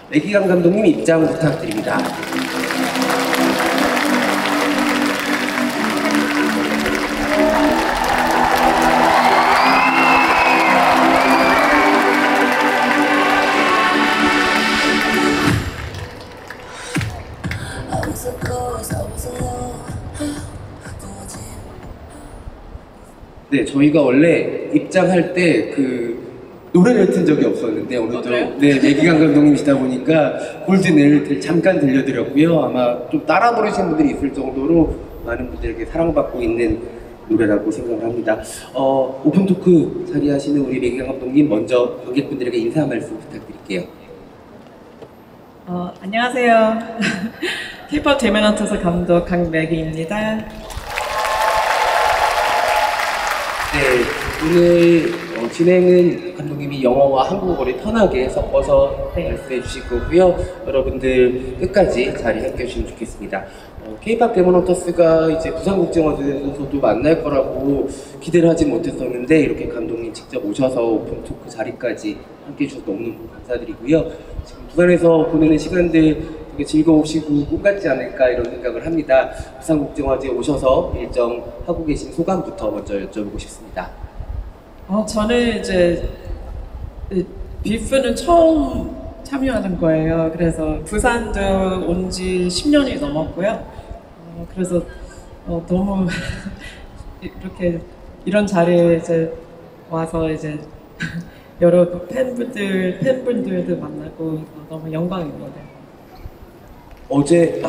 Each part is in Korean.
매기강 감독님 입장 부탁드립니다. 네, 저희가 원래 입장할 때 노래를 튼 적이 없었는데 오늘도 네, 매기강 감독님이시다 보니까 골든을 잠깐 들려드렸고요. 아마 좀 따라 부르시는 분들이 있을 정도로 많은 분들에게 사랑받고 있는 노래라고 생각을 합니다. 오픈 토크 자리하시는 우리 매기강 감독님 먼저 관객분들에게 인사 한 말씀 부탁드릴게요. 안녕하세요. K-pop 데모넌터스 감독 강매기입니다. 네, 오늘 진행은 감독님이 영어와 한국어를 편하게 섞어서 말씀해 주실 거고요. 여러분들 끝까지 잘 함께 해주시면 좋겠습니다. K-pop 데모넌터스가 이제 부산국제영화제에서도 만날 거라고 기대를 하지 못했었는데 이렇게 감독님 직접 오셔서 오픈 토크 자리까지 함께 해주셔서 너무너무 감사드리고요. 지금 부산에서 보내는 시간들 되게 즐거우시고 꿈 같지 않을까 이런 생각을 합니다. 부산국제영화제에 오셔서 일정 하고 계신 소감부터 먼저 여쭤보고 싶습니다. 저는 이제 비프는 처음 참여하는 거예요. 그래서 부산도 온 지 10년이 넘었고요. 그래서 너무 이렇게 이런 자리에 이제 와서 이제 여러 팬분들도 만나고 너무 영광입니다. 어제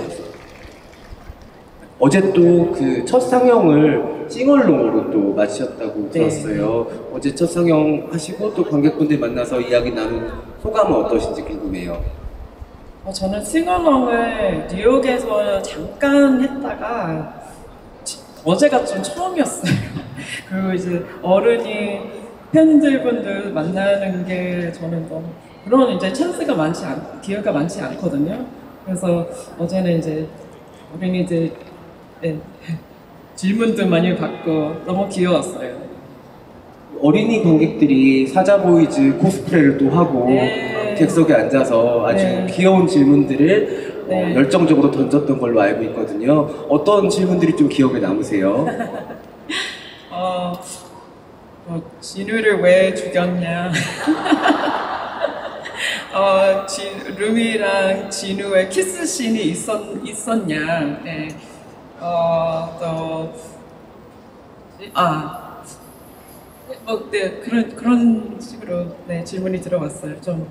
또 그 첫 상영을 싱얼롱으로 또 마치셨다고 들었어요. 어제 첫 상영 하시고 또 관객분들 만나서 이야기 나눈 소감은 어떠신지 궁금해요. 저는 싱얼롱을 뉴욕에서 잠깐 했다가 어제가 좀 처음이었어요. 그리고 이제 어른이 팬들분들 만나는 게 저는 너무 그런 이제 기회가 많지 않거든요. 그래서 어제는 이제 어린이들 질문도 많이 받고 너무 귀여웠어요. 어린이 관객들이 사자보이즈 코스프레를 또 하고 객석에 앉아서 아주 귀여운 질문들을 열정적으로 던졌던 걸로 알고 있거든요. 어떤 질문들이 좀 기억에 남으세요? 진우를 왜 죽였냐? 루미랑 진우의 키스 씬이 있었냐? 네. 그런 식으로 질문이 들어왔어요. 좀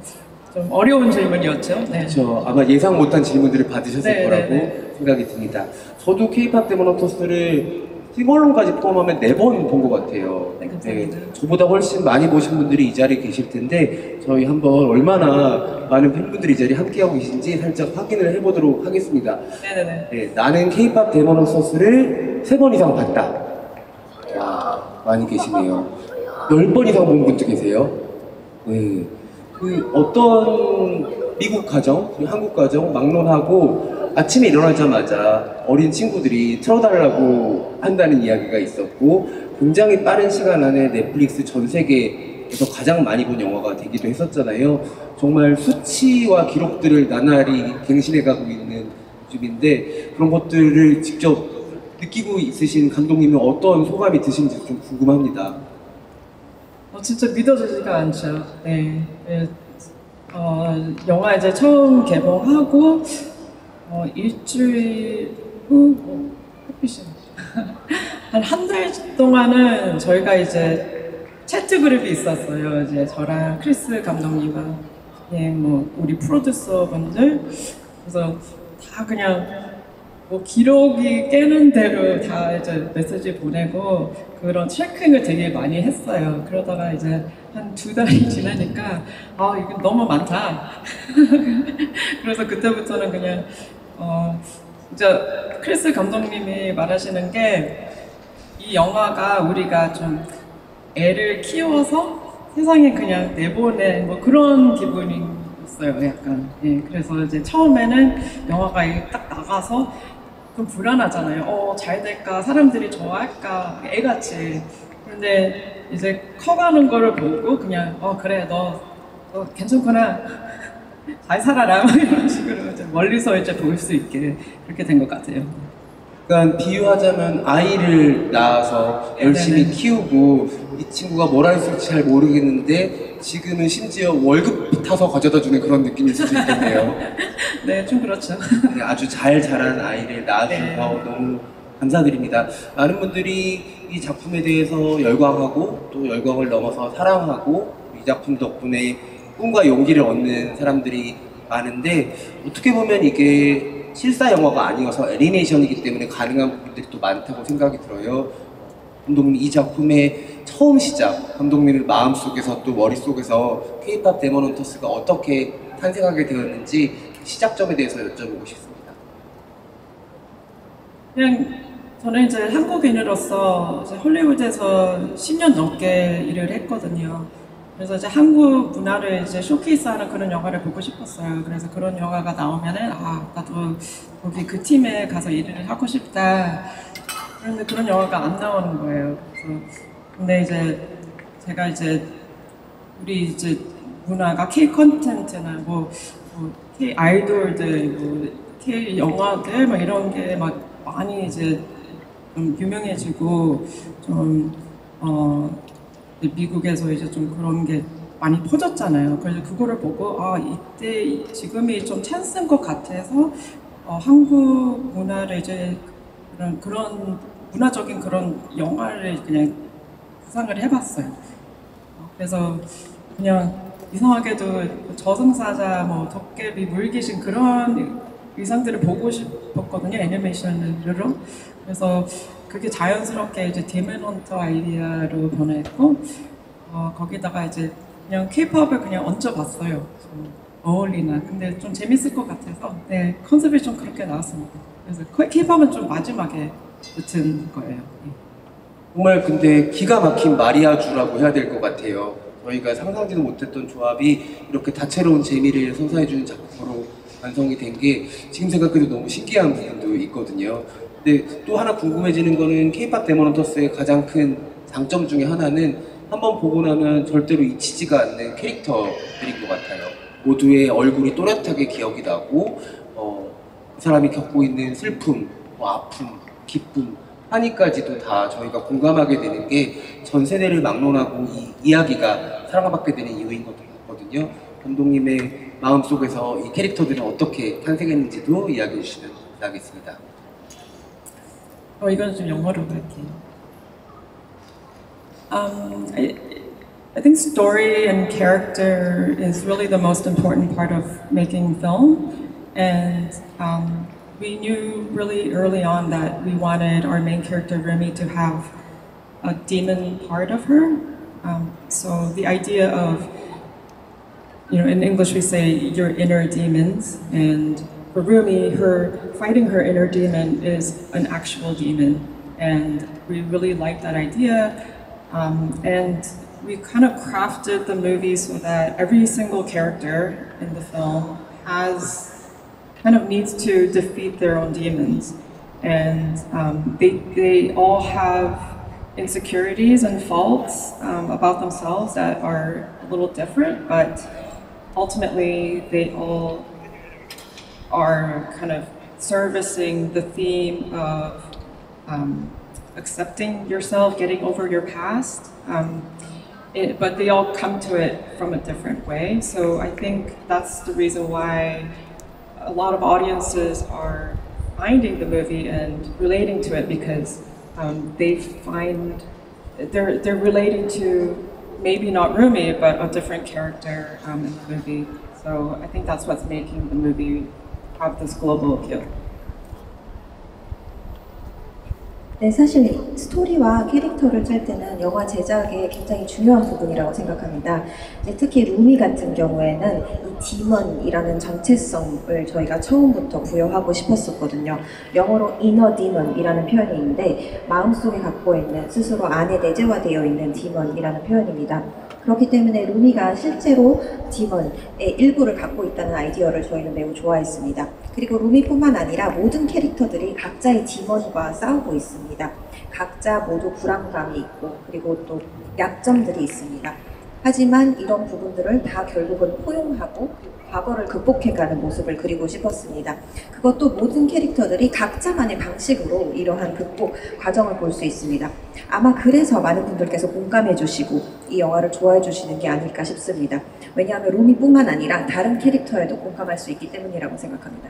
어려운 질문이었죠. 네. 그렇죠. 아마 예상 못한 질문들을 받으셨을 거라고 생각이 듭니다. 저도 K-pop 데모넌터스를 싱얼롱까지 포함하면 4번 본 것 같아요. 네, 감사합니다. 저보다 훨씬 많이 보신 분들이 이 자리에 계실 텐데 저희 한번 얼마나 많은 팬분들이 이 자리에 함께하고 계신지 살짝 확인을 해보도록 하겠습니다. 네네네. 네, 나는 K-pop 데모넌터스를 3번 이상 봤다. 와, 많이 계시네요. 10번 이상 본 분도 계세요. 네. 어떤 미국 가정, 그리고 한국 가정 막론하고 아침에 일어나자마자 어린 친구들이 틀어달라고 한다는 이야기가 있었고 굉장히 빠른 시간 안에 넷플릭스 전 세계에서 가장 많이 본 영화가 되기도 했었잖아요. 정말 수치와 기록들을 나날이 갱신해가고 있는 중인데 그런 것들을 직접 느끼고 있으신 감독님은 어떤 소감이 드시는지 좀 궁금합니다. 진짜 믿어지지가 않죠. 네. 영화 이제 처음 개봉하고 일주일 후 햇빛이 한 달 동안은 저희가 이제 채트 그룹이 있었어요. 이제 저랑 크리스 감독님과 우리 프로듀서 분들 그래서 다 그냥 기록이 깨는 대로 다 이제 메시지 보내고 그런 체킹을 되게 많이 했어요. 그러다가 이제 한 2달이 지나니까 이거 너무 많다. 그래서 그때부터는 그냥 이제 크리스 감독님이 말하시는 게 이 영화가 우리가 좀 애를 키워서 세상에 그냥 내보낸 그런 기분이었어요. 약간. 그래서 이제 처음에는 영화가 딱 나가서 좀 불안하잖아요. 잘 될까? 사람들이 좋아할까? 애같이. 근데 이제 커가는 거를 보고 그냥 그래 너 괜찮구나. 잘 살아라 뭐 이런 식으로 이제 멀리서 이제 볼 수 있게 그렇게 된 것 같아요. 그러니까 비유하자면 아이를 낳아서 열심히 네네네. 키우고 이 친구가 뭘 할 수 있을지 잘 모르겠는데 지금은 심지어 월급 타서 가져다 주는 그런 느낌일 수도 있겠네요. 네, 좀 그렇죠. 네, 아주 잘 자란 아이를 낳아주셔서 네. 너무 감사드립니다. 많은 분들이 이 작품에 대해서 열광하고 또 열광을 넘어서 사랑하고 이 작품 덕분에 꿈과 용기를 얻는 사람들이 많은데 어떻게 보면 이게 실사 영화가 아니어서 애니메이션이기 때문에 가능한 부분들이 또 많다고 생각이 들어요. 감독님 이 작품의 처음 시작, 감독님의 마음속에서 또 머릿속에서 K-POP 데몬 헌터스가 어떻게 탄생하게 되었는지 시작점에 대해서 여쭤보고 싶습니다. 그냥 저는 이제 한국인으로서 이제 홀리우드에서 10년 넘게 일을 했거든요. 그래서 이제 한국 문화를 이제 쇼케이스하는 그런 영화를 보고 싶었어요. 그래서 그런 영화가 나오면은 나도 거기 그 팀에 가서 일을 하고 싶다. 그런데 그런 영화가 안 나오는 거예요. 그래서 근데 이제 제가 이제 우리 이제 문화가 K 컨텐츠나 뭐 K 아이돌들, 뭐 K 영화들 막 이런 게 막 많이 이제 좀 유명해지고 좀 미국에서 이제 좀 그런 게 많이 퍼졌잖아요. 그래서 그거를 보고 이때 지금이 좀 찬스인 것 같아서 한국 문화를 이제 그런 문화적인 그런 영화를 그냥 구상을 해봤어요. 그래서 그냥 이상하게도 저승사자, 뭐 도깨비, 물귀신 그런 의상들을 보고 싶었거든요. 애니메이션으로. 그래서 그게 자연스럽게 이제 데몬 헌터 아이디어로 변했고 거기다가 이제 그냥 K-팝을 그냥 얹어봤어요. 좀 어울리나. 근데 좀 재밌을 것 같아서 네, 컨셉이 좀 그렇게 나왔습니다. 그래서 K-팝은 좀 마지막에 붙은 거예요. 네. 정말 근데 기가 막힌 마리아주라고 해야 될 것 같아요. 저희가 상상지도 못했던 조합이 이렇게 다채로운 재미를 선사해주는 작품으로 완성이 된 게 지금 생각해도 너무 신기한 부분도 있거든요. 근데 또 하나 궁금해지는 거는 K-POP 데몬 헌터스의 가장 큰 장점 중에 하나는 한번 보고 나면 절대로 잊히지가 않는 캐릭터들인 것 같아요. 모두의 얼굴이 또렷하게 기억이 나고 그 사람이 겪고 있는 슬픔, 아픔, 기쁨, 한이까지도 다 저희가 공감하게 되는 게 전 세대를 막론하고 이 이야기가 사랑받게 되는 이유인 것 같거든요. 감독님의 마음속에서 이 캐릭터들은 어떻게 탄생했는지도 이야기해 주시면 감사하겠습니다. 이건 좀 영어로 할게요. I think story and character is really the most important part of making film, and we knew really early on that we wanted our main character Remy to have a demon part of her. So the idea of, in English we say your inner demons, and for Rumi, fighting her inner demon is an actual demon, and we really liked that idea, and we kind of crafted the movie so that every single character in the film needs to defeat their own demons, and they all have insecurities and faults about themselves that are a little different, but ultimately they all are kind of servicing the theme of accepting yourself, getting over your past, but they all come to it from a different way. So I think that's the reason why a lot of audiences are finding the movie and relating to it, because they're relating to maybe not Rumi, but a different character in the movie. So I think that's what's making the movie have this global appeal. 네, 사실 스토리와 캐릭터를 짤 때는 영화 제작에 굉장히 중요한 부분이라고 생각합니다. 특히 루미 같은 경우에는 이 디먼이라는 정체성을 저희가 처음부터 부여하고 싶었었거든요. 영어로 inner demon이라는 표현이 있는데 마음속에 갖고 있는 스스로 안에 내재화되어 있는 디먼이라는 표현입니다. 그렇기 때문에 루미가 실제로 디먼의 일부를 갖고 있다는 아이디어를 저희는 매우 좋아했습니다. 그리고 루미뿐만 아니라 모든 캐릭터들이 각자의 디먼과 싸우고 있습니다. 각자 모두 불안감이 있고 그리고 또 약점들이 있습니다. 하지만 이런 부분들을 다 결국은 포용하고 과거를 극복해가는 모습을 그리고 싶었습니다. 그것도 모든 캐릭터들이 각자만의 방식으로 이러한 극복 과정을 볼 수 있습니다. 아마 그래서 많은 분들께서 공감해 주시고 이 영화를 좋아해 주시는 게 아닐까 싶습니다. 왜냐하면 루미뿐만 아니라 다른 캐릭터에도 공감할 수 있기 때문이라고 생각합니다.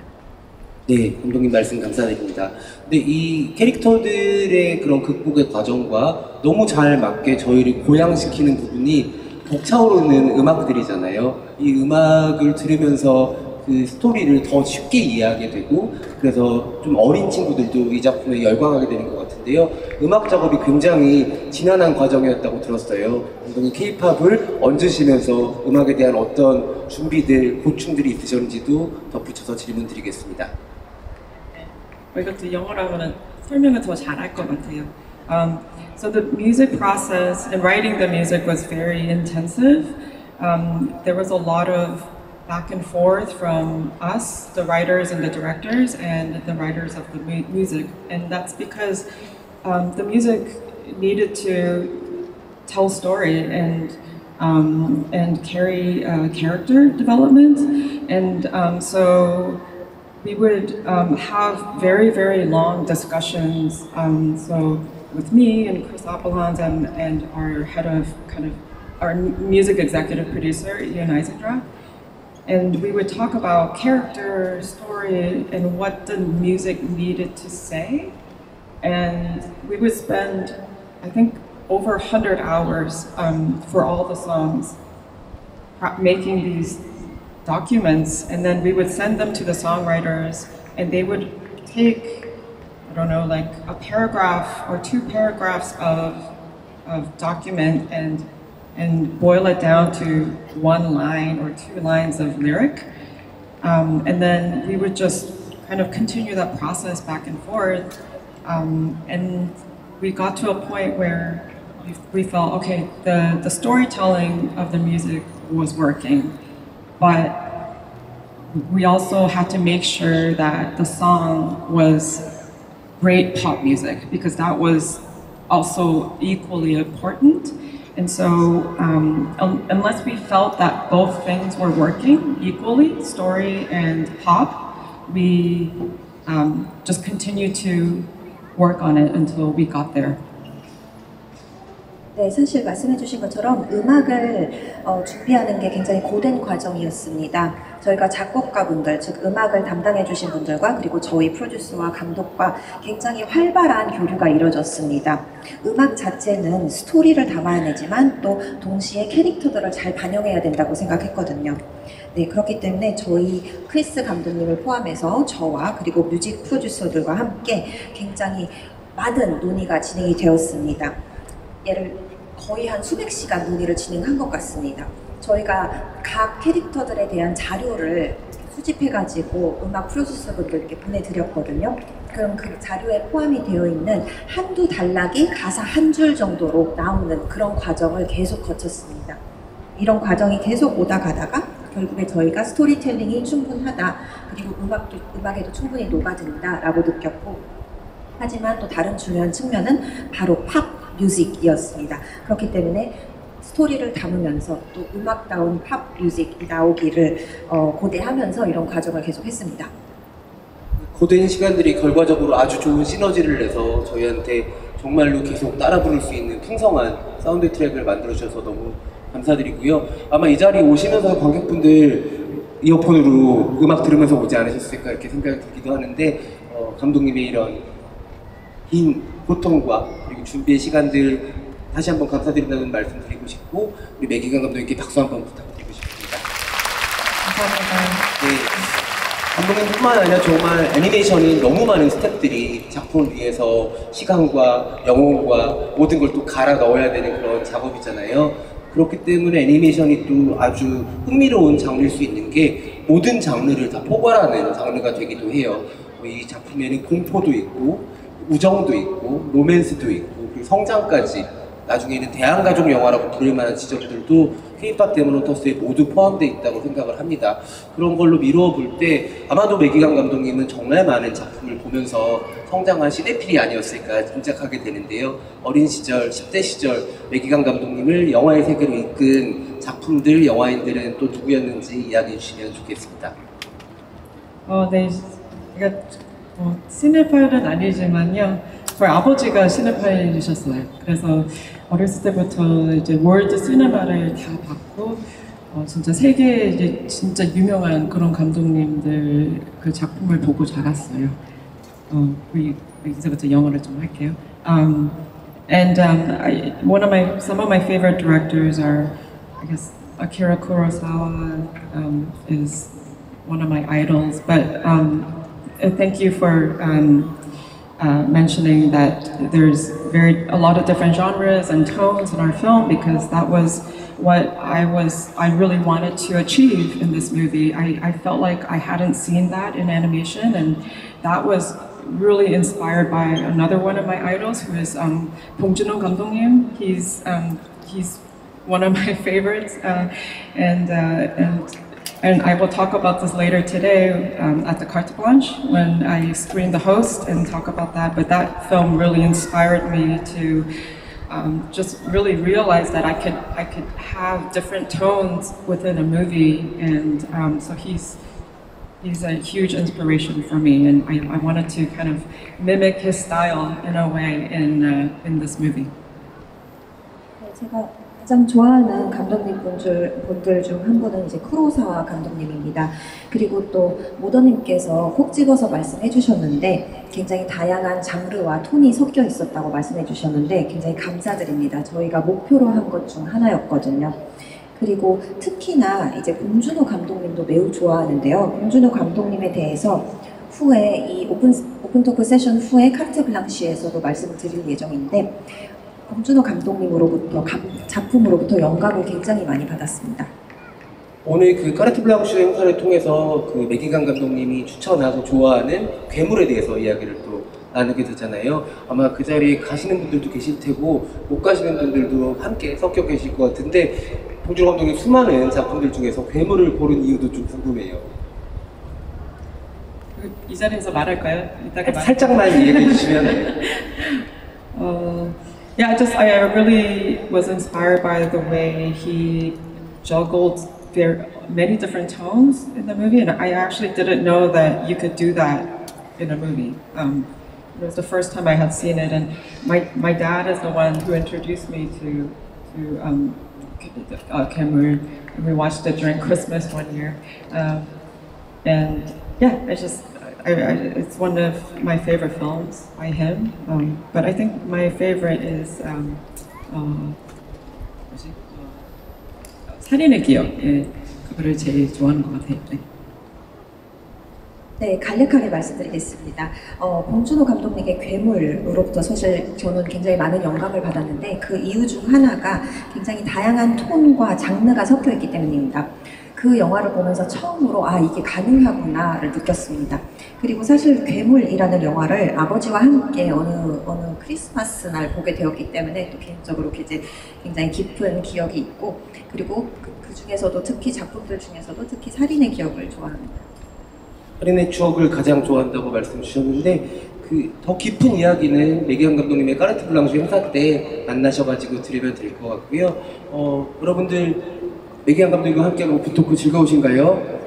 네, 감독님 말씀 감사드립니다. 근데 이 캐릭터들의 그런 극복의 과정과 너무 잘 맞게 저희를 고양시키는 부분이 벅차오르는 음악들이잖아요. 이 음악을 들으면서 그 스토리를 더 쉽게 이해하게 되고, 그래서 좀 어린 친구들도 이 작품에 열광하게 되는 것 같은데요. 음악 작업이 굉장히 지난한 과정이었다고 들었어요. 감독님 K-팝을 얹으시면서 음악에 대한 어떤 준비들, 고충들이 있으셨는지도 덧붙여서 질문 드리겠습니다. 이것도 영어라고는 설명을 더 잘할 것 같아요. So the music process and writing the music was very intensive. There was a lot of back and forth from us, the writers and the directors, and the writers of the music. And that's because the music needed to tell story and carry character development. And so we would have very, very long discussions. So with me and Chris Appelhans and our head of our music executive producer, Ian Eisendrath. And we would talk about character, story, and what the music needed to say. And we would spend, I think, over 100 hours for all the songs, making these documents, and then we would send them to the songwriters, and they would take, I don't know, like a paragraph or 2 paragraphs of document and boil it down to 1 line or 2 lines of lyric. And then we would just kind of continue that process back and forth. And we got to a point where we felt, okay, the storytelling of the music was working, but we also had to make sure that the song was great pop music, because that was also equally important. And so unless we felt that both things were working equally, story and pop, we just continued to work on it until we got there. 네, 사실 말씀해주신 것처럼 음악을 준비하는 게 굉장히 고된 과정이었습니다. 저희가 작곡가분들, 즉 음악을 담당해주신 분들과 그리고 저희 프로듀서와 감독과 굉장히 활발한 교류가 이루어졌습니다. 음악 자체는 스토리를 담아내지만 또 동시에 캐릭터들을 잘 반영해야 된다고 생각했거든요. 네, 그렇기 때문에 저희 크리스 감독님을 포함해서 저와 그리고 뮤직 프로듀서들과 함께 굉장히 많은 논의가 진행이 되었습니다. 거의 한 수백 시간 논의를 진행한 것 같습니다. 저희가 각 캐릭터들에 대한 자료를 수집해가지고 음악 프로듀서분들께 보내드렸거든요. 그럼 그 자료에 포함이 되어 있는 한두 단락이 가사 한 줄 정도로 나오는 그런 과정을 계속 거쳤습니다. 이런 과정이 계속 오다 가다가 결국에 저희가 스토리텔링이 충분하다, 그리고 음악에도 충분히 녹아든다 라고 느꼈고, 하지만 또 다른 중요한 측면은 바로 팝 뮤직이었습니다. 그렇기 때문에 스토리를 담으면서 또 음악다운 팝 뮤직이 나오기를 고대하면서 이런 과정을 계속했습니다. 고된 시간들이 결과적으로 아주 좋은 시너지를 내서 저희한테 정말로 계속 따라 부를 수 있는 풍성한 사운드 트랙을 만들어주셔서 너무 감사드리고요. 아마 이 자리에 오시면서 관객분들 이어폰으로 음악 들으면서 오지 않으셨을까 이렇게 생각이 들기도 하는데, 감독님의 이런 긴 고통과 그리고 준비의 시간들 다시 한번 감사드린다는 말씀 드리고 싶고, 우리 매기강 감독님께 박수 한번 부탁드리고 싶습니다. 감사합니다. 네, 감독님뿐만 아니라 정말 애니메이션인 너무 많은 스태프들이 작품을 위해서 시간과 영혼과 모든 걸 또 갈아 넣어야 되는 그런 작업이잖아요. 그렇기 때문에 애니메이션이 또 아주 흥미로운 장르일 수 있는 게 모든 장르를 다 포괄하는 장르가 되기도 해요. 이 작품에는 공포도 있고 우정도 있고 로맨스도 있고 그리고 성장까지, 나중에는 대한가족 영화라고 부를 만한 지점들도 K-팝 데모노터스에 모두 포함되어 있다고 생각을 합니다. 그런 걸로 미루어 볼 때 아마도 매기강 감독님은 정말 많은 작품을 보면서 성장한 시네필이 아니었을까 짐작하게 되는데요. 어린 시절, 10대 시절 매기강 감독님을 영화의 세계로 이끈 작품들, 영화인들은 또 누구였는지 이야기해 주시면 좋겠습니다. 네, 그러니까 시네파일은 아니지만요. 저희 아버지가 시네파일이셨어요. 그래서 어렸을 때부터 이제 월드 시네마를 다 봤고, 진짜 세계 이제 진짜 유명한 그런 감독님들 그 작품을 보고 자랐어요. 이제부터 영어를 좀 할게요. Some of my favorite directors are, I guess, Akira Kurosawa is one of my idols. But thank you for mentioning that there's a lot of different genres and tones in our film, because that was what I really wanted to achieve in this movie. I felt like I hadn't seen that in animation, and that was really inspired by another one of my idols, who is Bong Joon-ho 감독님. He's one of my favorites, and I will talk about this later today at the Carte Blanche when I screen The Host and talk about that. But that film really inspired me to just really realize that I could have different tones within a movie, and so he's a huge inspiration for me, and I wanted to kind of mimic his style in a way in this movie. 제가 가장 좋아하는 감독님분들 중 한 분은 이제 쿠로사와 감독님입니다. 그리고 또 모더님께서 콕 집어서 말씀해 주셨는데 굉장히 다양한 장르와 톤이 섞여 있었다고 말씀해 주셨는데 굉장히 감사드립니다. 저희가 목표로 한 것 중 하나였거든요. 그리고 특히나 이제 봉준호 감독님도 매우 좋아하는데요. 봉준호 감독님에 대해서 후에 이 오픈토크 세션 후에 카르트 블랑시에서도 말씀을 드릴 예정인데 봉준호 감독님으로부터 작품으로부터 영감을 굉장히 많이 받았습니다. 오늘 그 카르트 블랑시 행사를 통해서 그 매기강 감독님이 추천하고 좋아하는 괴물에 대해서 이야기를 또 나누게 되잖아요. 아마 그 자리에 가시는 분들도 계실 테고 못 가시는 분들도 함께 섞여 계실 것 같은데 봉준호 감독님 수많은 작품들 중에서 괴물을 고른 이유도 좀 궁금해요. 이 자리에서 말할까요? 이따가 살짝만 얘기해 주시면. Yeah, I really was inspired by the way he juggled many different tones in the movie, and I actually didn't know that you could do that in a movie. It was the first time I had seen it, and my dad is the one who introduced me to Kemur, and we watched it during Christmas one year, and yeah, it's one of my favorite films by him. But I think my favorite is 살인의 기억. 그거를 제일 좋아하는 것 같아요. 네. 네, 간략하게 말씀드리겠습니다. 봉준호 감독님의 괴물으로부터 사실 저는 굉장히 많은 영감을 받았는데 그 이유 중 하나가 굉장히 다양한 톤과 장르가 섞여 있기 때문입니다. 그 영화를 보면서 처음으로 이게 가능하구나를 느꼈습니다. 그리고 사실 괴물이라는 영화를 아버지와 함께 어느 크리스마스 날 보게 되었기 때문에 또 개인적으로 이제 굉장히 깊은 기억이 있고 그리고 그 중에서도 특히 작품들 중에서도 특히 살인의 기억을 좋아합니다. 살인의 추억을 가장 좋아한다고 말씀 주셨는데 그 더 깊은 이야기는 매기강 감독님의 카르트 블랑시 행사 때 만나셔가지고 드리면 될 것 같고요. 여러분들 매기강 감독님과 함께하는 오픈토크 즐거우신가요?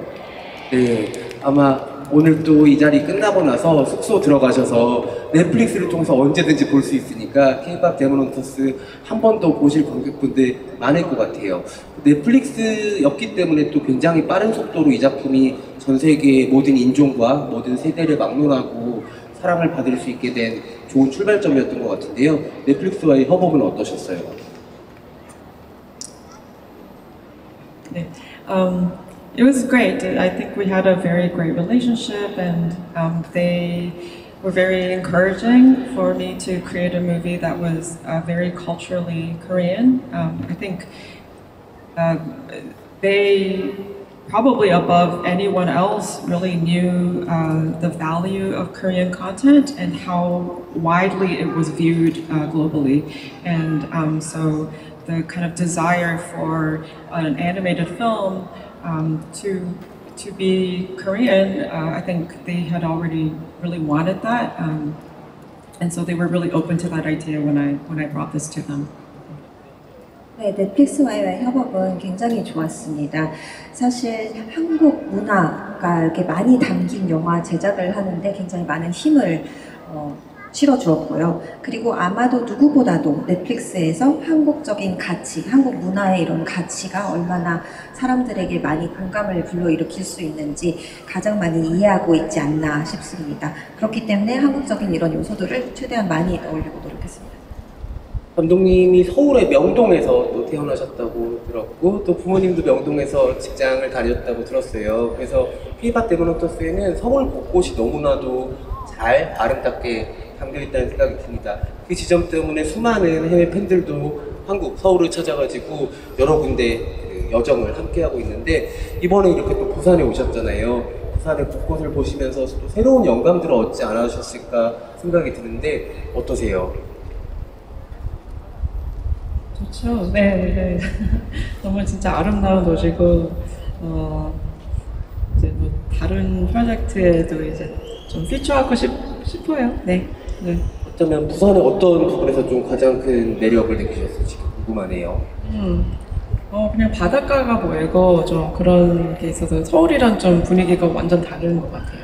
네, 아마 오늘 또 이 자리 끝나고 나서 숙소 들어가셔서 넷플릭스를 통해서 언제든지 볼 수 있으니까 K-POP 데몬헌터스 한 번 더 보실 관객분들 많을 것 같아요. 넷플릭스였기 때문에 또 굉장히 빠른 속도로 이 작품이 전 세계의 모든 인종과 모든 세대를 막론하고 사랑을 받을 수 있게 된 좋은 출발점이었던 것 같은데요. 넷플릭스와의 협업은 어떠셨어요? 네. It was great. I think we had a very great relationship, and they were very encouraging for me to create a movie that was very culturally Korean. I think they probably above anyone else really knew the value of Korean content and how widely it was viewed globally. And so the kind of desire for an animated film to be Korean, I think they had already really wanted that, and so they were really open to that idea when I brought this to them. 네, 넷플릭스와의 협업은 굉장히 좋았습니다. 사실 한국 문화가 이렇게 많이 담긴 영화 제작을 하는데 굉장히 많은 힘을 실어주었고요. 그리고 아마도 누구보다도 넷플릭스에서 한국적인 가치, 한국 문화의 이런 가치가 얼마나 사람들에게 많이 공감을 불러일으킬 수 있는지 가장 많이 이해하고 있지 않나 싶습니다. 그렇기 때문에 한국적인 이런 요소들을 최대한 많이 넣으려고 노력했습니다. 감독님이 서울의 명동에서 또 태어나셨다고 들었고 또 부모님도 명동에서 직장을 다녔다고 들었어요. 그래서 피바 데모노터스에는 서울 곳곳이 너무나도 잘 아름답게 담겨있다는 생각이 듭니다. 그 지점 때문에 수많은 해외 팬들도 한국, 서울을 찾아가지고 여러 군데 그 여정을 함께하고 있는데 이번에 이렇게 또 부산에 오셨잖아요. 부산의 곳곳을 보시면서 또 새로운 영감들을 얻지 않으셨을까 생각이 드는데 어떠세요? 좋죠. 네, 네. 너무 진짜 아름다운 도시고 이제 뭐 다른 프로젝트에도 이제 좀 피처하고 싶어요. 네, 네. 어쩌면 부산의 어떤 부분에서 좀 가장 큰 매력을 느끼셨을지 궁금하네요. 그냥 바닷가가 보이고 좀 그런 게 있어서 서울이랑 좀 분위기가 완전 다른 것 같아요.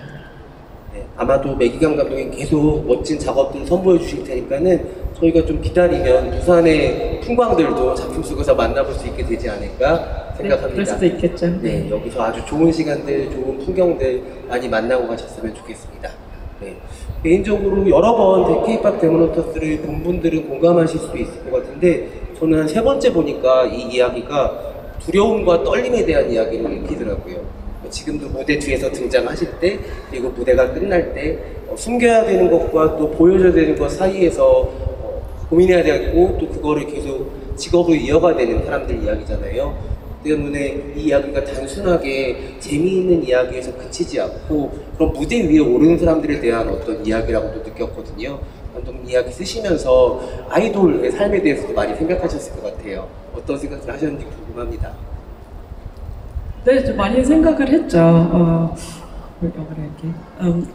네, 아마도 매기경 감독이 계속 멋진 작업들을 선보여 주실 테니까는 저희가 좀 기다리면 부산의 풍광들도 작품 속에서 만나볼 수 있게 되지 않을까 생각합니다. 네, 그럴 수도 있겠죠. 네, 여기서 아주 좋은 시간들, 좋은 풍경들 많이 만나고 가셨으면 좋겠습니다. 네, 개인적으로 여러 번 K-POP 데모노터스를 본 분들은 공감하실 수도 있을 것 같은데 저는 한 3번째 보니까 이 이야기가 두려움과 떨림에 대한 이야기를 읽히더라고요. 지금도 무대 뒤에서 등장하실 때 그리고 무대가 끝날 때 숨겨야 되는 것과 또 보여줘야 되는 것 사이에서 고민해야 되고 또 그거를 계속 직업으로 이어가야 되는 사람들 이야기잖아요. 때문에 이 이야기가 단순하게 재미있는 이야기에서 그치지 않고 그런 무대 위에 오르는 사람들에 대한 어떤 이야기라고도 느꼈거든요. 감독님 이야기 쓰시면서 아이돌의 삶에 대해서도 많이 생각하셨을 것 같아요. 어떤 생각을 하셨는지 궁금합니다. 네, 좀 많이 생각을 했죠.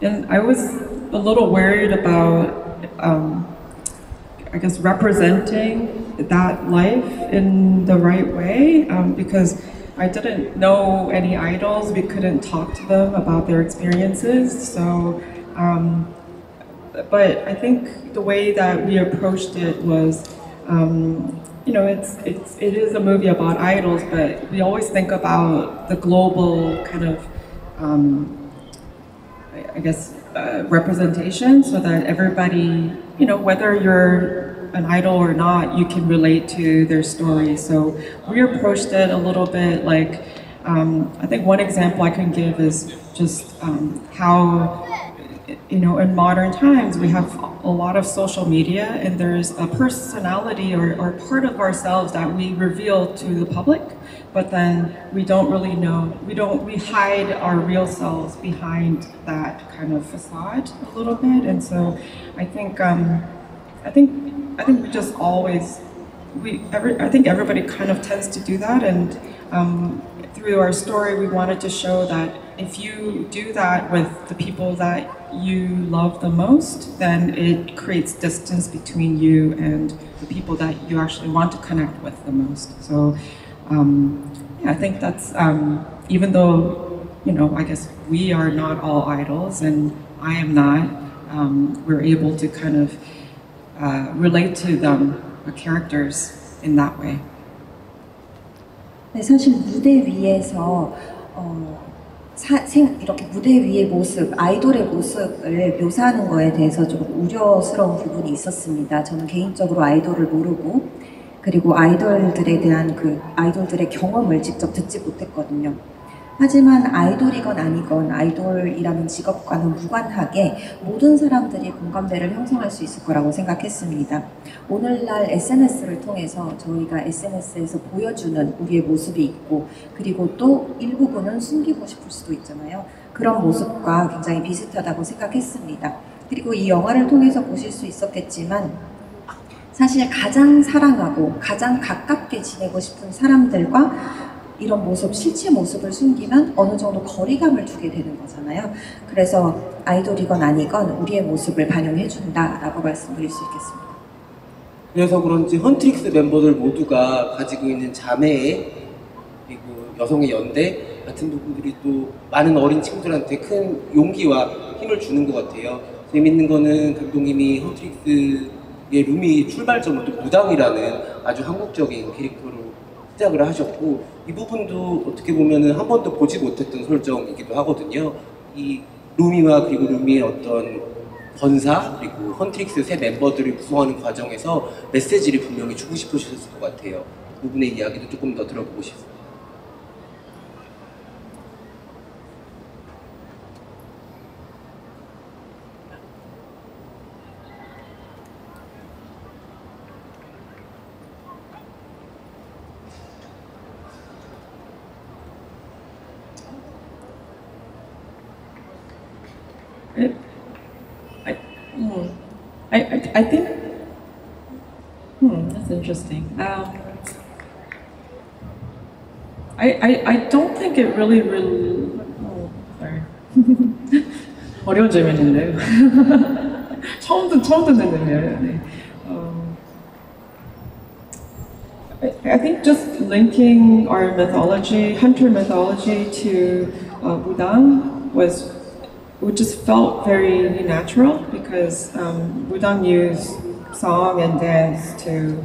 And I was a little worried about, I guess, representing that life in the right way because I didn't know any idols. We couldn't talk to them about their experiences. So, but I think the way that we approached it was, you know, it is a movie about idols, but we always think about the global kind of, I guess, representation, so that everybody, you know, whether you're an idol or not, you can relate to their story. So we approached it a little bit like, I think one example I can give is just how, you know, in modern times we have a lot of social media and there's a personality or part of ourselves that we reveal to the public, but then we don't really know, we hide our real selves behind that kind of facade a little bit. And so I think we just always, I think everybody kind of tends to do that, and through our story we wanted to show that if you do that with the people that you love the most, then it creates distance between you and the people that you actually want to connect with the most. So yeah, I think that's, even though, you know, I guess we are not all idols and I am not, we're able to kind of relate to them, the characters, in that way. 네, 사실 무대 위에서 이렇게 무대 위의 모습, 아이돌의 모습을 묘사하는 거에 대해서 좀 우려스러운 부분이 있었습니다. 저는 개인적으로 아이돌을 모르고 그리고 아이돌들에 대한 아이돌들의 경험을 직접 듣지 못했거든요. 하지만 아이돌이건 아니건 아이돌이라는 직업과는 무관하게 모든 사람들이 공감대를 형성할 수 있을 거라고 생각했습니다. 오늘날 SNS를 통해서 저희가 SNS에서 보여주는 우리의 모습이 있고 그리고 또 일부분은 숨기고 싶을 수도 있잖아요. 그런 모습과 굉장히 비슷하다고 생각했습니다. 그리고 이 영화를 통해서 보실 수 있었겠지만 사실 가장 사랑하고 가장 가깝게 지내고 싶은 사람들과 이런 모습, 실체 모습을 숨기면 어느 정도 거리감을 두게 되는 거잖아요. 그래서 아이돌이건 아니건 우리의 모습을 반영해준다라고 말씀드릴 수 있겠습니다. 그래서 그런지 헌트릭스 멤버들 모두가 가지고 있는 자매 그리고 여성의 연대 같은 부분들이 또 많은 어린 친구들한테 큰 용기와 힘을 주는 것 같아요. 재밌는 거는 감독님이 헌트릭스의 루미 출발점은 또 무당이라는 아주 한국적인 캐릭터로 시작을 하셨고, 이 부분도 어떻게 보면은 한 번도 보지 못했던 설정이기도 하거든요. 이 루미와 그리고 루미의 어떤 권사 그리고 헌트릭스 새 멤버들을 구성하는 과정에서 메시지를 분명히 주고 싶으셨을 것 같아요. 그 부분의 이야기도 조금 더 들어보고 싶습니다. I think, that's interesting. I don't think it really, sorry. 어려운 질문인데요. 처음 듣는 질문이에요. 네. I think just linking our mythology, hunter mythology, to Budang it just felt very natural because Budang used song and dance to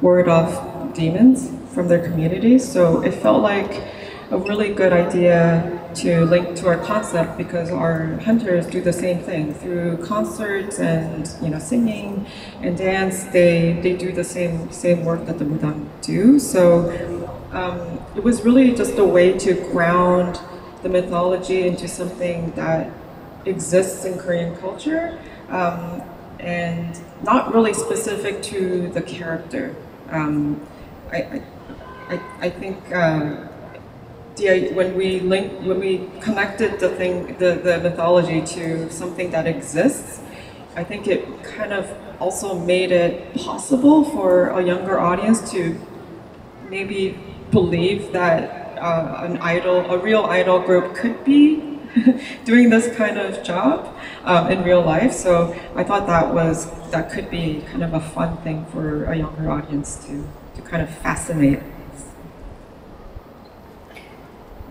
ward off demons from their communities. So it felt like a really good idea to link to our concept because our hunters do the same thing through concerts and singing and dance. They do the same work that the Budang do. So it was really just a way to ground the mythology into something that exists in Korean culture and not really specific to the character. I think when we connected the mythology to something that exists, I think it kind of also made it possible for a younger audience to maybe believe that a real idol group could be doing this kind of job in real life. So I thought that could be kind of a fun thing for a younger audience to kind of fascinate.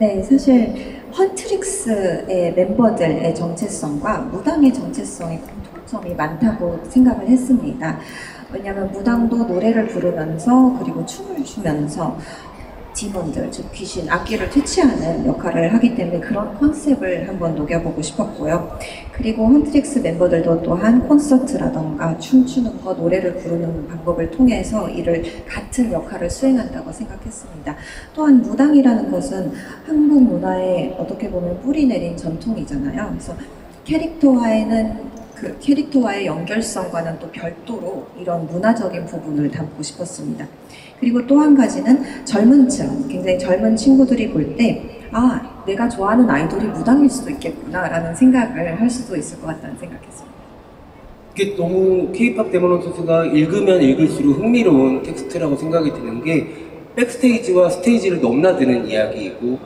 네, 사실 헌트릭스의 멤버들의 정체성과 무당의 정체성의 공통점이 많다고 생각을 했습니다. 왜냐하면 무당도 노래를 부르면서 그리고 춤을 추면서 디몬들, 즉 귀신, 악귀를 퇴치하는 역할을 하기 때문에 그런 컨셉을 한번 녹여보고 싶었고요. 그리고 헌트릭스 멤버들도 또한 콘서트라던가 춤추는 거, 노래를 부르는 방법을 통해서 같은 역할을 수행한다고 생각했습니다. 또한 무당이라는 것은 한국 문화에 어떻게 보면 뿌리 내린 전통이잖아요. 그래서 캐릭터와의 연결성과는 또 별도로 이런 문화적인 부분을 담고 싶었습니다. 그리고 또 한 가지는 젊은 층, 굉장히 젊은 친구들이 볼 때 내가 좋아하는 아이돌이 무당일 수도 있겠구나 라는 생각을 할 수도 있을 것 같다는 생각했습니다. 이게 너무 K-POP 데모넌 선수가 읽으면 읽을수록 흥미로운 텍스트라고 생각이 드는 게 백스테이지와 스테이지를 넘나드는 이야기이고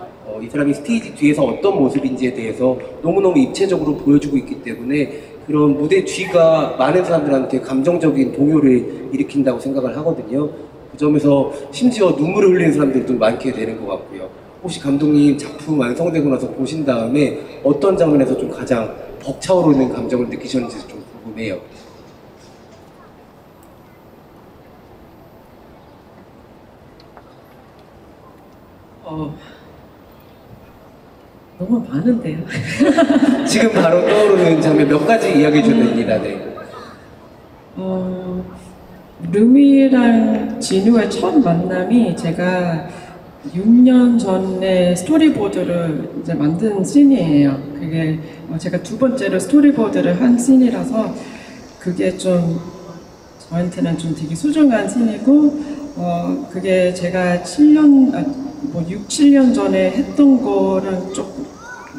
이 사람이 스테이지 뒤에서 어떤 모습인지에 대해서 너무너무 입체적으로 보여주고 있기 때문에 그런 무대 뒤가 많은 사람들한테 감정적인 동요를 일으킨다고 생각을 하거든요. 그 점에서 심지어 눈물을 흘리는 사람들도 많게 되는 것 같고요. 혹시 감독님 작품 완성되고 나서 보신 다음에 어떤 장면에서 좀 가장 벅차오르는 감정을 느끼셨는지 좀 궁금해요. 너무 많은데요. 지금 바로 떠오르는 장면 몇 가지 이야기해 주셔야 됩니다. 루미랑 진우의 첫 만남이 제가 6년 전에 스토리보드를 이제 만든 씬이에요. 그게 제가 두 번째로 스토리보드를 한 씬이라서 그게 좀 저한테는 좀 되게 소중한 씬이고 그게 제가 6, 7년 전에 했던 거랑 조금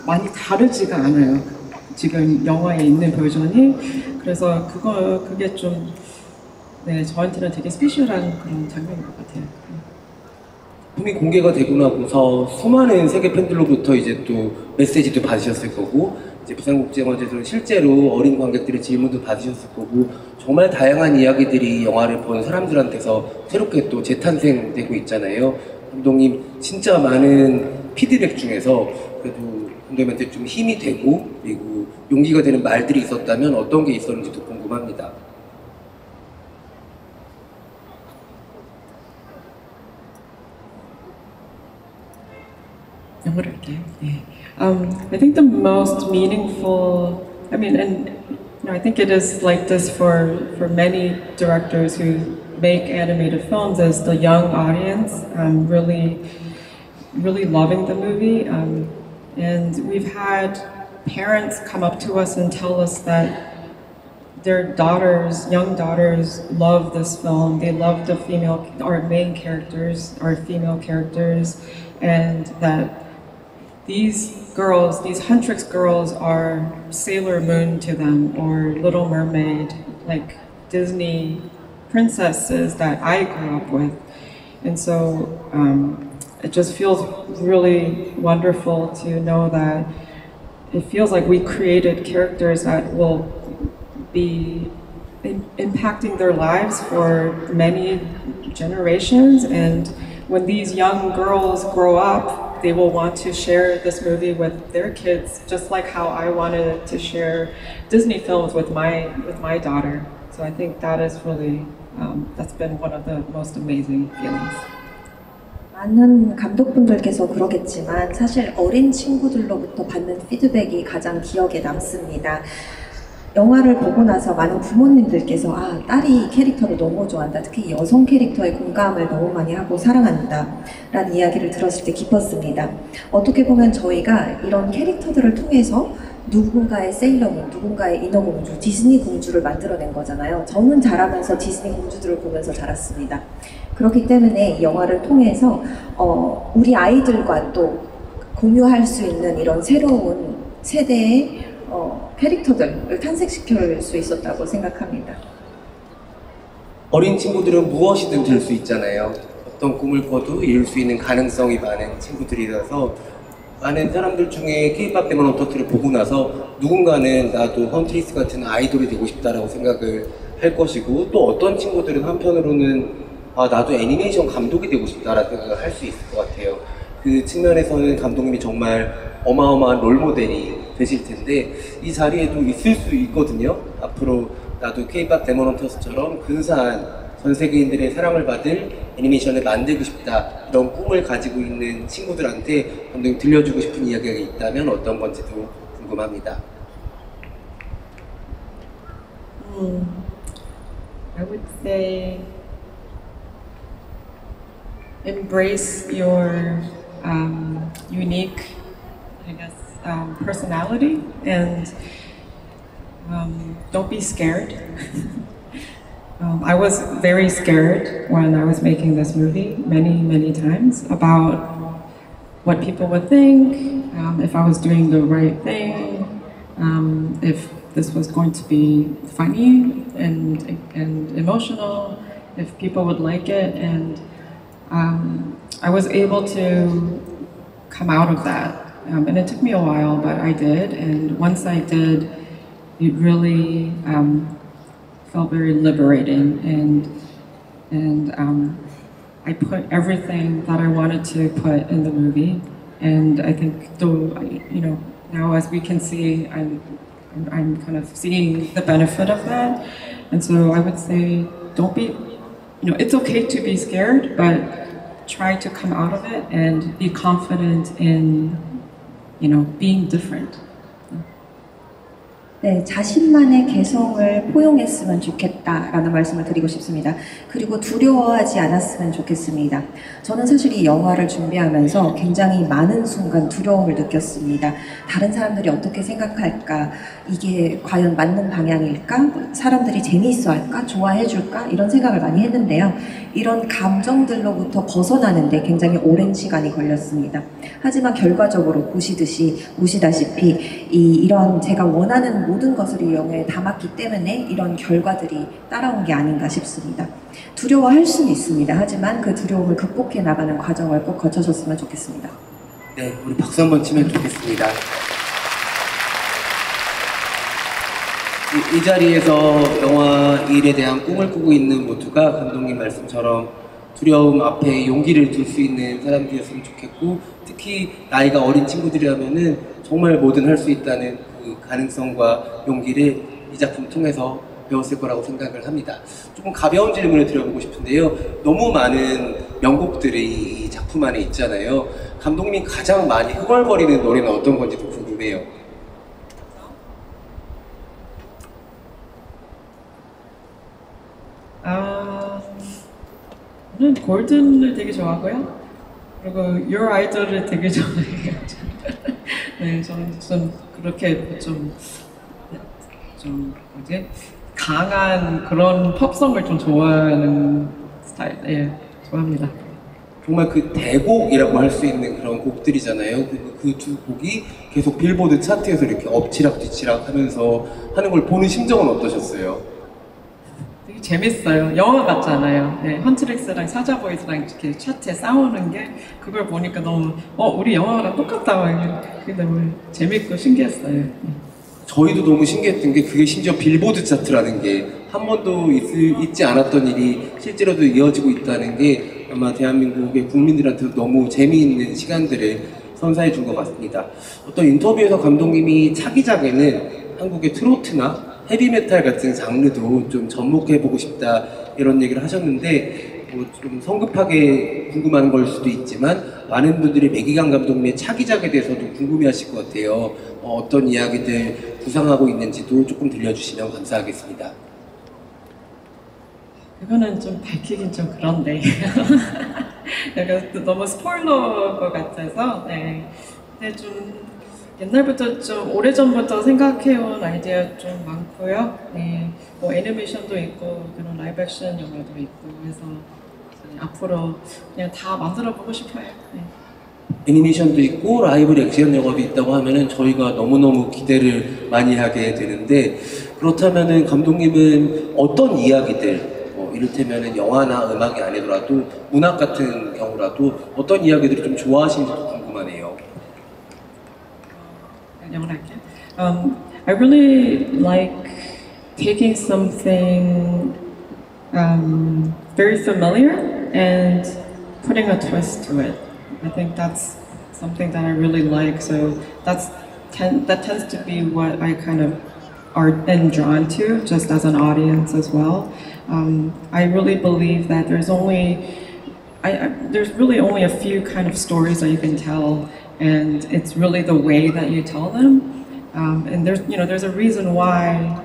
많이 다르지가 않아요. 지금 영화에 있는 버전이. 그래서 그게 좀 저한테는 되게 스페셜한 그런 장면인 것 같아요. 작품이 공개가 되고 나서 수많은 세계 팬들로부터 이제 또 메시지도 받으셨을 거고 이제 부산국제영화제에서 실제로 어린 관객들의 질문도 받으셨을 거고 정말 다양한 이야기들이 영화를 본 사람들한테서 새롭게 또 재탄생되고 있잖아요. 감독님 진짜 많은 피드백 중에서 그래도 감독님한테 좀 힘이 되고 그리고 용기가 되는 말들이 있었다면 어떤 게 있었는지도 궁금합니다. I think the most meaningful, I mean, and I think it is like this for many directors who make animated films, is the young audience really loving the movie. And we've had parents come up to us and tell us that their daughters, young daughters, love this film. They love the our main characters, our female characters, and that these girls, these Huntrix girls, are Sailor Moon to them, or Little Mermaid, like Disney princesses that I grew up with. And so it just feels really wonderful to know that it feels like we created characters that will be impacting their lives for many generations. And when these young girls grow up, they will want to share this movie with their kids, just like how I wanted to share Disney films with my daughter. So I think that is really, that's been one of the most amazing feelings. 많은 감독분들께서 그러겠지만 사실 어린 친구들로부터 받는 피드백이 가장 기억에 남습니다. 영화를 보고 나서 많은 부모님들께서 아, 딸이 이 캐릭터를 너무 좋아한다. 특히 여성 캐릭터에 공감을 너무 많이 하고 사랑한다. 라는 이야기를 들었을 때 기뻤습니다. 어떻게 보면 저희가 이런 캐릭터들을 통해서 누군가의 세일러문, 누군가의 인어공주, 디즈니 공주를 만들어낸 거잖아요. 저는 자라면서 디즈니 공주들을 보면서 자랐습니다. 그렇기 때문에 이 영화를 통해서 우리 아이들과 또 공유할 수 있는 이런 새로운 세대의 캐릭터들을 탄생시킬 수 있었다고 생각합니다. 어린 친구들은 무엇이든 될 수 있잖아요. 어떤 꿈을 꿔도 이룰 수 있는 가능성이 많은 친구들이라서 많은 사람들 중에 K-pop 데몬 헌터를 보고 나서 누군가는 나도 헌트리스 같은 아이돌이 되고 싶다라고 생각을 할 것이고 또 어떤 친구들은 한편으로는 아, 나도 애니메이션 감독이 되고 싶다라는 생각을 할 수 있을 것 같아요. 그 측면에서는 감독님이 정말 어마어마한 롤모델이 되실 텐데 이 자리에도 있을 수 있거든요. 앞으로 나도 K-pop 데몬 헌터스처럼 근사한 전 세계인들의 사랑을 받을 애니메이션을 만들고 싶다 이런 꿈을 가지고 있는 친구들한테 감독님 들려주고 싶은 이야기가 있다면 어떤 건지도 궁금합니다. I would say embrace your unique, I guess, personality, and don't be scared. I was very scared when I was making this movie many times about what people would think, if I was doing the right thing, if this was going to be funny and emotional, if people would like it, and I was able to come out of that. And it took me a while, but I did, and once I did, it really felt very liberating, and I put everything that I wanted to put in the movie, and I think now as we can see, I'm kind of seeing the benefit of that, and so I would say don't be, it's okay to be scared, but try to come out of it and be confident in, being different. 네, 자신만의 개성을 포용했으면 좋겠다라는 말씀을 드리고 싶습니다. 그리고 두려워하지 않았으면 좋겠습니다. 저는 사실 이 영화를 준비하면서 굉장히 많은 순간 두려움을 느꼈습니다. 다른 사람들이 어떻게 생각할까? 이게 과연 맞는 방향일까? 사람들이 재미있어 할까? 좋아해 줄까? 이런 생각을 많이 했는데요. 이런 감정들로부터 벗어나는데 굉장히 오랜 시간이 걸렸습니다. 하지만 결과적으로 보시다시피 이런 제가 원하는 모든 것을 이 영화에 담았기 때문에 이런 결과들이 따라온 게 아닌가 싶습니다. 두려워할 수는 있습니다. 하지만 그 두려움을 극복해 나가는 과정을 꼭 거쳐셨으면 좋겠습니다. 네, 우리 박수 한번 치면 좋겠습니다. 이 자리에서 영화 일에 대한 꿈을 꾸고 있는 모두가 감독님 말씀처럼 두려움 앞에 용기를 둘 수 있는 사람들이었으면 좋겠고, 특히 나이가 어린 친구들이라면은 정말 뭐든 할 수 있다는 그 가능성과 용기를 이 작품 통해서 배웠을 거라고 생각을 합니다. 조금 가벼운 질문을 드려보고 싶은데요. 너무 많은 명곡들이 이 작품 안에 있잖아요. 감독님이 가장 많이 흥얼거리는 노래는 어떤 건지도 궁금해요. 저는 골든을 되게 좋아하고요. 그리고 Your Idol을 되게 좋아해요. 네, 저는 좀 그렇게 좀 뭐지? 강한 그런 팝송을 좀 좋아하는 스타일. 네, 좋아합니다. 정말 그 대곡이라고 할 수 있는 그런 곡들이잖아요. 그 두 곡이 계속 빌보드 차트에서 이렇게 엎치락뒤치락 하면서 하는 걸 보는 심정은 어떠셨어요? 되게 재밌어요. 영화 같잖아요. 네, 헌트릭스랑 사자보이즈랑 이렇게 차트에 싸우는 게 그걸 보니까 너무 우리 영화랑 똑같다. 그게 너무 재밌고 신기했어요. 네. 저희도 너무 신기했던 게 그게 심지어 빌보드 차트라는 게 한 번도 있지 않았던 일이 실제로도 이어지고 있다는 게 아마 대한민국의 국민들한테도 너무 재미있는 시간들을 선사해 준 것 같습니다. 어떤 인터뷰에서 감독님이 차기작에는 한국의 트로트나 헤비메탈 같은 장르도 좀 접목해보고 싶다 이런 얘기를 하셨는데 뭐 좀 성급하게 궁금한 걸 수도 있지만 많은 분들이 매기강 감독님의 차기작에 대해서도 궁금해하실 것 같아요. 어떤 이야기들 구상하고 있는지도 조금 들려주시면 감사하겠습니다. 이거는 좀 밝히긴 좀 그런데 약간 너무 스포일러인 것 같아서 네. 근데 좀 옛날부터 좀 오래전부터 생각해온 아이디어 좀 많고요. 네. 뭐 애니메이션도 있고 그런 라이브 액션 영화도 있고 해서 앞으로 그냥 다 만들어 보고 싶어요. 네. 애니메이션도 있고 라이브 액션 영화도 있다고 하면은 저희가 너무너무 기대를 많이 하게 되는데, 그렇다면은 감독님은 어떤 이야기들, 이를테면은 영화나 음악이 아니더라도 문학 같은 경우라도 어떤 이야기들을 좀 좋아하시는지도 궁금하네요. I really like taking something very familiar and putting a twist to it. I think that's something that I really like. So that tends to be what I kind of are then drawn to, just as an audience as well. I really believe that there's really only a few kind of stories that you can tell, and it's really the way that you tell them. And there's a reason why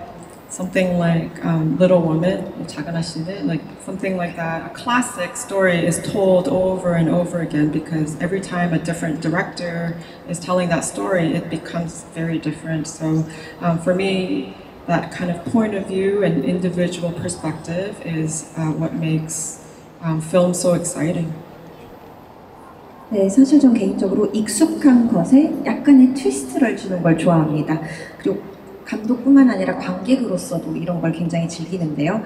something like Little Women, 작은 아씨들, like something like that, a classic story is told over and over again because every time a different director is telling that story, it becomes very different. So for me, that kind of point of view and individual perspective is what makes film so exciting. 네, 사실 전 개인적으로 익숙한 것에 약간의 트위스트를 주는 걸 좋아합니다. 그리고 감독뿐만 아니라 관객으로서도 이런 걸 굉장히 즐기는데요.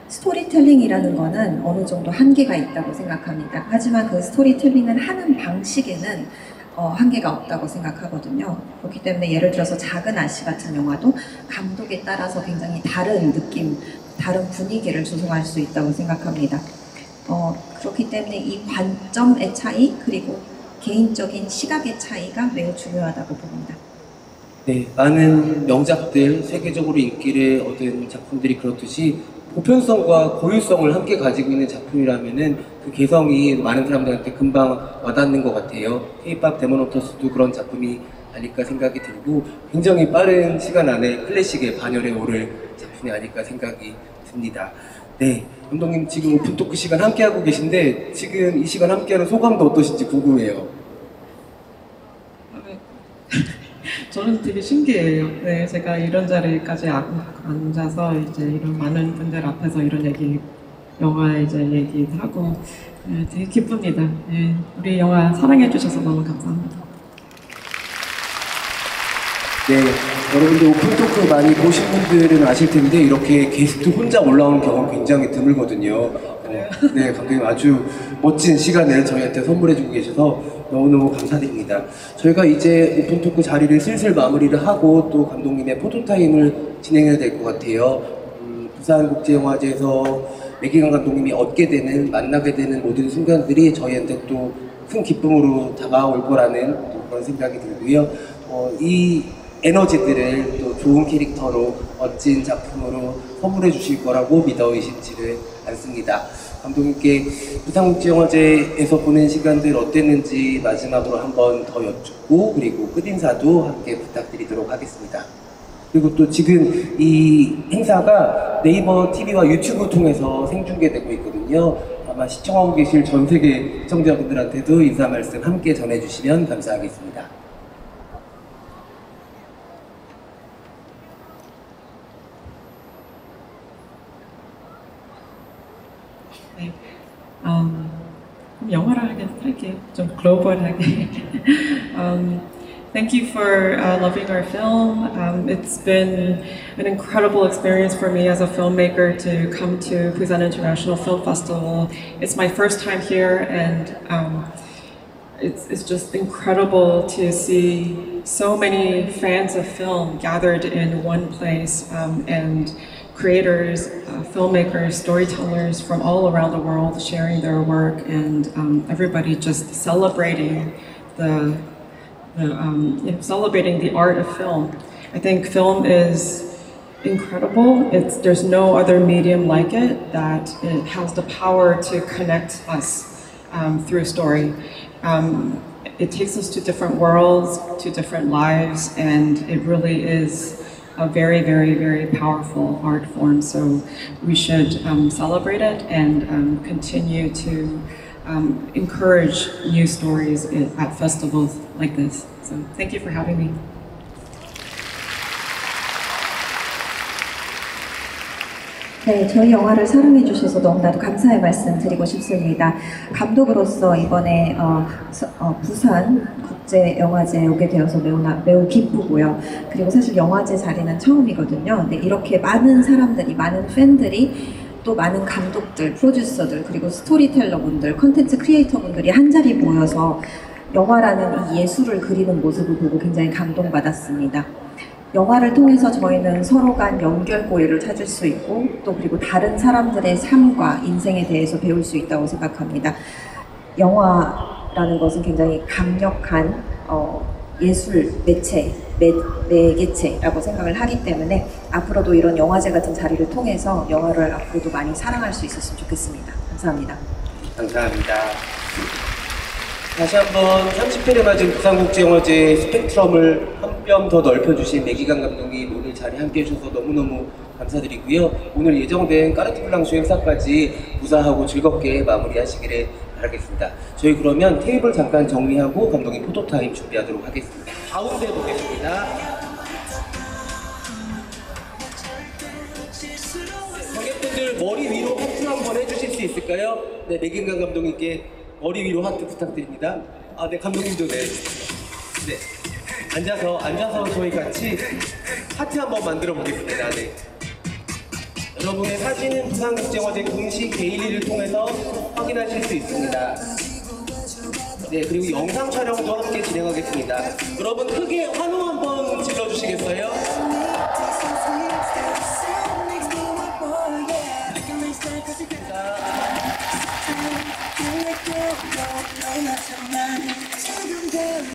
스토리텔링이라는 거는 어느 정도 한계가 있다고 생각합니다. 하지만 그 스토리텔링을 하는 방식에는 한계가 없다고 생각하거든요. 그렇기 때문에 예를 들어서 작은 아씨 같은 영화도 감독에 따라서 굉장히 다른 느낌, 다른 분위기를 조성할 수 있다고 생각합니다. 그렇기 때문에 이 관점의 차이 그리고 개인적인 시각의 차이가 매우 중요하다고 봅니다. 네, 많은 명작들, 세계적으로 인기를 얻은 작품들이 그렇듯이 보편성과 고유성을 함께 가지고 있는 작품이라면은 그 개성이 많은 사람들한테 금방 와닿는 것 같아요. K-pop 데모노터스도 그런 작품이 아닐까 생각이 들고 굉장히 빠른 시간 안에 클래식의 반열에 오를 작품이 아닐까 생각이 듭니다. 네, 감독님 지금 오픈토크 시간 함께하고 계신데 지금 이 시간 함께하는 소감도 어떠신지 궁금해요. 저는 되게 신기해요. 네, 제가 이런 자리까지 앉아서 이제 이런 많은 분들 앞에서 이런 영화 이제 얘기하고 되게 기쁩니다. 네, 우리 영화 사랑해 주셔서 너무 감사합니다. 네, 여러분들 오픈토크 많이 보신 분들은 아실 텐데 이렇게 게스트 혼자 올라오는 경우는 굉장히 드물거든요. 네, 감독님 아주 멋진 시간을 저희한테 선물해주고 계셔서 너무너무 감사드립니다. 저희가 이제 오픈 토크 자리를 슬슬 마무리를 하고 또 감독님의 포토타임을 진행해야 될 것 같아요. 부산국제영화제에서 매기관 감독님이 얻게 되는, 만나게 되는 모든 순간들이 저희한테 또 큰 기쁨으로 다가올 거라는 또 그런 생각이 들고요. 이 에너지들을 또 좋은 캐릭터로 멋진 작품으로 선물해 주실 거라고 믿어 의심치를 않습니다. 감독님께 부산국제영화제에서 보낸 시간들 어땠는지 마지막으로 한 번 더 여쭙고 그리고 끝인사도 함께 부탁드리도록 하겠습니다. 그리고 또 지금 이 행사가 네이버 TV와 유튜브 통해서 생중계되고 있거든요. 아마 시청하고 계실 전 세계 시청자분들한테도 인사 말씀 함께 전해주시면 감사하겠습니다. 네. 그럼 영어로 할게요. 좀 글로벌하게. Thank you for loving our film. It's been an incredible experience for me as a filmmaker to come to Busan International Film Festival. It's my first time here, and it's just incredible to see so many fans of film gathered in one place, and creators, filmmakers, storytellers from all around the world sharing their work, and everybody just celebrating celebrating the art of film. I think film is incredible. There's no other medium like it, that it has the power to connect us through story. It takes us to different worlds, to different lives, and it really is a very, very, very powerful art form. So we should celebrate it and continue to encourage new stories at festivals like this. So thank you for having me. 네, 저희 영화를 사랑해 주셔서 너무나도 감사의 말씀 드리고 싶습니다. 감독으로서 이번에 부산 국제영화제에 오게 되어서 매우 기쁘고요. 그리고 사실 영화제 자리는 처음이거든요. 근데 이렇게 많은 사람들이, 많은 팬들이, 또 많은 감독들, 프로듀서들, 그리고 스토리텔러분들, 컨텐츠 크리에이터분들이 한자리 모여서 영화라는 이 예술을 그리는 모습을 보고 굉장히 감동받았습니다. 영화를 통해서 저희는 서로 간 연결고리를 찾을 수 있고, 또 그리고 다른 사람들의 삶과 인생에 대해서 배울 수 있다고 생각합니다. 영화라는 것은 굉장히 강력한 예술 매개체라고 생각을 하기 때문에 앞으로도 이런 영화제 같은 자리를 통해서 영화를 앞으로도 많이 사랑할 수 있었으면 좋겠습니다. 감사합니다. 감사합니다. 다시 한번 30회를 맞은 부산국제영화제 스펙트럼을 한 뼘 더 넓혀주신 매기관 감독님 오늘 자리에 함께 해주셔서 너무너무 감사드리고요. 오늘 예정된 까르티블랑쇼 행사까지 무사하고 즐겁게 마무리하시기를 바라겠습니다. 저희 그러면 테이블 잠깐 정리하고 감독님 포토타임 준비하도록 하겠습니다. 가운데 보겠습니다. 관객분들 머리 위로 하트 한번 해주실 수 있을까요? 네, 매기관 감독님께 머리 위로 하트 부탁드립니다. 아, 네, 감독님도 네. 네. 앉아서 저희 같이 하트 한번 만들어 보겠습니다. 네. 여러분의 사진은 부산국제영화제 공식 데일리를 통해서 확인하실 수 있습니다. 네, 그리고 영상 촬영도 함께 진행하겠습니다. 여러분 크게 환호 한번 질러주시겠어요?